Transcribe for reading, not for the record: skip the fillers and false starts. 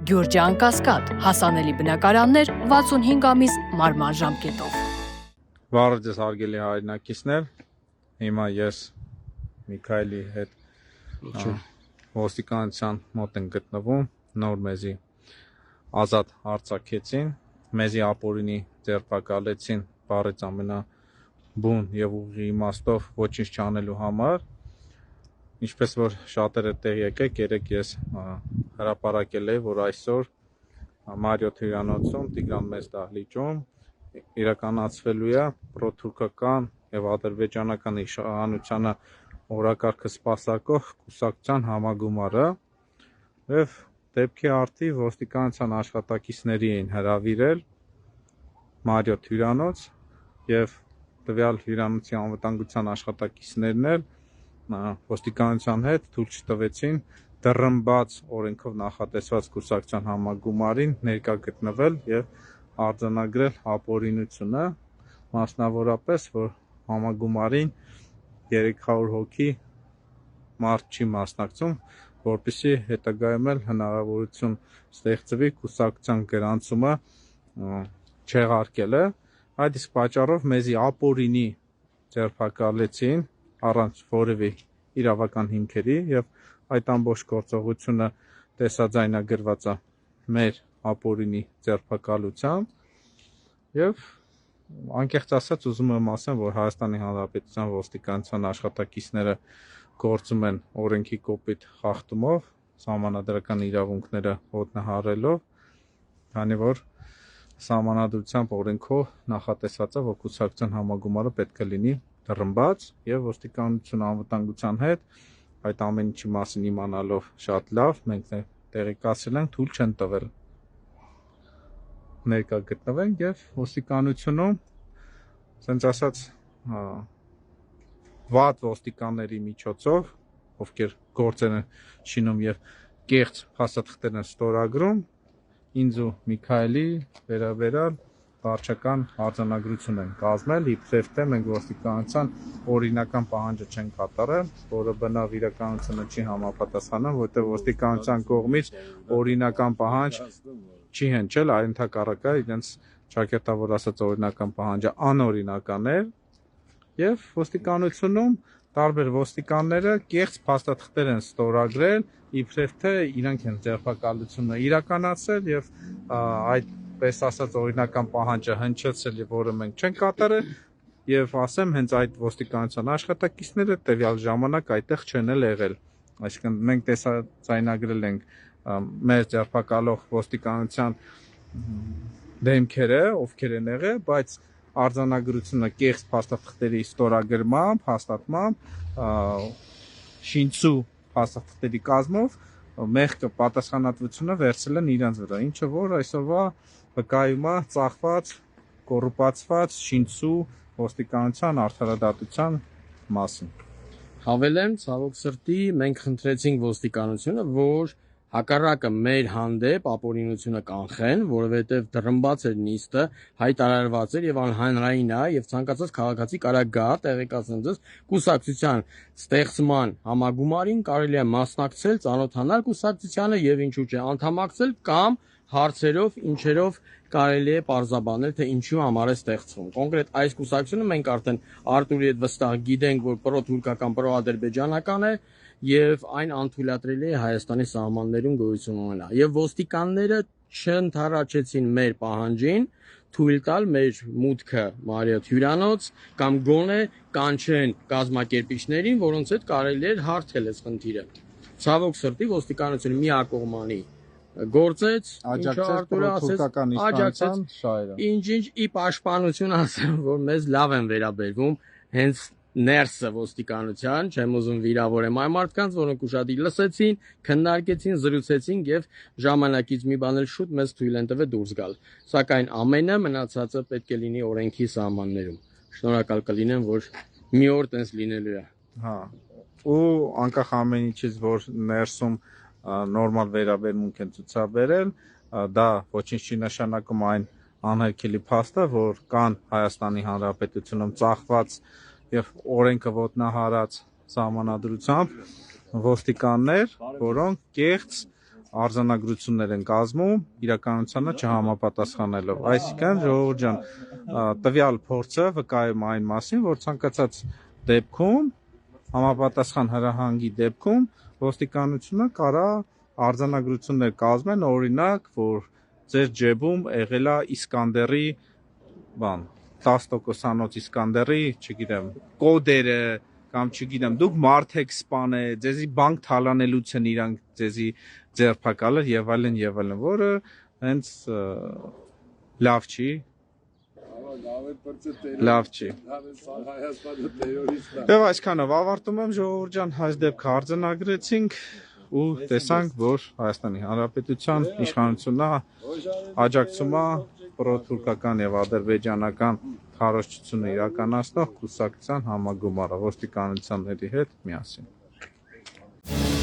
Գյուրջան Կասկադ, հասանելի բնակարաններ 65 ամիս մարման ժամկետով։ Վառը ձեզ հարգելի հայրենակիցներ, հիմա ես Միքայելի հետ ոստիկանության մոտ են գտնվում, նոր մեզի ազատ արձակեցին, մեզի ապօրինի ձերբակալեցին բառից ամենաբուն եւ ուղիղ իմաստով ոչինչ չանելու համար, ինչպես որ շատերը տեղի եկեք, երեք ես հրապարակել եմ, որ այսօր Մարիոթ հյուրանոցում Տիգրան Մեծ դահլիճում իրականացվելու է պրոթուրքական եւ ադրբեջանական իշխանությանը օրակարգը սպասարկող կուսակցության համագումարը եւ դեպքի արդի ոստիկանության աշխատակիցների էին հրավիրել Մարիոթ հյուրանոց եւ տվյալ հյուրանոցի անվտանգության աշխատակիցներն էլ ոստիկանության հետ թույլ չտվեցին դռնբաց օրենքով նախատեսված կուսակցության համագումարին ներկա գտնվել եւ արձանագրել ապօրինությունը, մասնավորապես որ համագումարին 300 հոգի մարդ չի մասնակցում, որպեսզի հետագայում էլ հնարավորություն ստեղծվի կուսակցության գրանցումը չեղարկելը, այդ իսկ պատճառով մեզի ապօրինի ձերբակալեցին առանց որևէ իրավական հիմքերի եւ այդ ամբողջ գործողությունը տեսաձայնագրված է մեր ապօրինի ձերբակալությամբ եւ անկեղծ ասած ուզում եմ ասեմ, որ Հայաստանի Հանրապետության ոստիկանության աշխատակիցները գործում են օրենքի կոպիտ խախտումով, սահմանադրական իրավունքները ոտնահարելով, քանի որ սահմանադրությամբ օրենքով նախատեսված է, որ կուսակցության համագումարը պետք է լինի դռնբաց եւ ոստիկանություն անվտանգության հետ այդ ամեն ինչի մասին իմանալով շատ լավ մենք տեղեկացել ենք, թույլ չեն տվել ներկա գտնվենք եւ ոստիկանությունում ասենց ասած վատ ոստիկանների միջոցով ովքեր գործեր են շինում եւ կեղծ փաստաթղթեր են ստորագրում ինձ ու Միքայելի վերաբերալ վարչական արձանագրություն են կազմել, իբրև թե մենք ոստիկանության օրինական պահանջը չեն կատարել, որը բնավ իրականությունը չի համապատասխանում, որտեղ ոստիկանության կողմից օրինական պահանջ չի հնչել, այլ ընդհակառակը իրենց ճակերտավոր ասած օրինական պահանջը անօրինական էր, եւ ոստիկանությունում տարբեր ոստիկանները կեղծ փաստաթղթեր են ստորագրել, իբրև թե իրենք են ձերբակալությունը իրականացրել եւ այդ պես ասած օրինական պահանջը հնչեցել եւ որը մենք չենք կատարել եւ ասեմ հենց այդ ոստիկանության աշխատակիցները տվյալ ժամանակ այդտեղ չեն եղել այսինքն մենք տեսաձայնագրել ենք մեր ձերբակալող ոստիկանության դեմքերը ովքեր են եղել բայց արձանագրությունը կեղծ փաստաթղթերի ստորագրմամբ հաստատմամբ շինցու փաստաթղթերի կազմով մեղքը պատասխանատվությունը վերցրել են իրենց վրա ինչը որ այսօրվա վկայում է ծախված կոռուպացված շինցու ոստիկանության արդարադատության մասին հավելեմ ցավոք սրտի մենք խնդրեցինք ոստիկանությունը որ հակառակը մեր հանդեպ ապօրինությունը կանխեն, որովհետև դռնբաց էր նիստը, հայտարարված էր եւ անհանրային է եւ ցանկացած քաղաքացի կարող գա տեղեկացնել ձեզ կուսակցության ստեղծման համագումարին կարելի է մասնակցել, ծանոթանալ կուսակցությանը եւ ինչու՞ չէ անդամակցել կամ հարցերով, ինչերով կարելի է պարզաբանել, թե ինչու համար է ստեղծվում։ Կոնկրետ այս կուսակցությունը մենք արդեն Արտուրի հետ վստահ գիտենք, որ պրոթուրքական, պրոադրբեջանական է եւ այն անթույլատրելի է Հայաստանի սահմաններում գոյություն ունենա։ Եվ ոստիկանները չընդառաջեցին մեր պահանջին թույլ տալ մեր մուտքը Մարիոթ հյուրանոց կամ գոնե կանչեն կազմակերպիչներին, որոնց հետ կարելի էր հարթել այս խնդիրը։ Ցավոք սրտի ոստիկանությունը միակողմանի գործեց, ինչը Արտուրը ասեց, ինչ ի պաշտպանություն ասեմ, որ մեզ լավ են վերաբերվում, հենց ներսը ոստիկանության, չեմ ուզում վիրավորեմ այն մարդկանց, որոնք ուշադիր լսեցին, քննարկեցին, զրուցեցին եւ ժամանակից մի բան էլ շուտ մեզ թույլ են տվել դուրս գալ։ Սակայն ամենը մնացածը պետք է լինի օրենքի սահմաններում։ Շնորհակալ կլինեմ, որ մի օր տես լինելու է։ Հա։ Ու անկախ ամեն ինչից, որ ներսում նորմալ վերաբերմունք են ցուցաբերել, դա ոչինչ չի նշանակում այն անհերքելի փաստը, որ կան Հայաստանի Հանրապետությունում ծախված եւ օրենքը ոտնահարած սահմանադրությամբ ոստիկաններ, որոնք կեղծ արձանագրություններ են կազմում իրականությանը չհամապատասխանելով։ Այսինքն, ժողովուրդ ջան, տվյալ փորձը վկայում այն մասին, որ ցանկացած դեպքում համապատասխան հրահանգի դեպքում ոստիկանությունը կարա արձանագրություններ կազմեն, օրինակ, որ ձեր ջեբում եղել է Իսկանդերի 10%-անոց Իսկանդերի, չգիտեմ, կոդերը կամ չգիտեմ, դուք մարդ եք սպանել, ձեզի բանկ թալանելուց են իրանք ձեզի ձերբակալել եւ այլն, որը հենց լավ չի։ Եվ այսքանով ավարտում եմ, ժողովուրդ ջան, այս դեպքը արձանագրեցինք ու տեսանք, որ Հայաստանի Հանրապետության իշխանությունը աջակցում է պրոթուրքական եւ ադրբեջանական քարոզչությունը իրականացնող կուսակցության համագումարը ոստիկանությունների հետ միասին։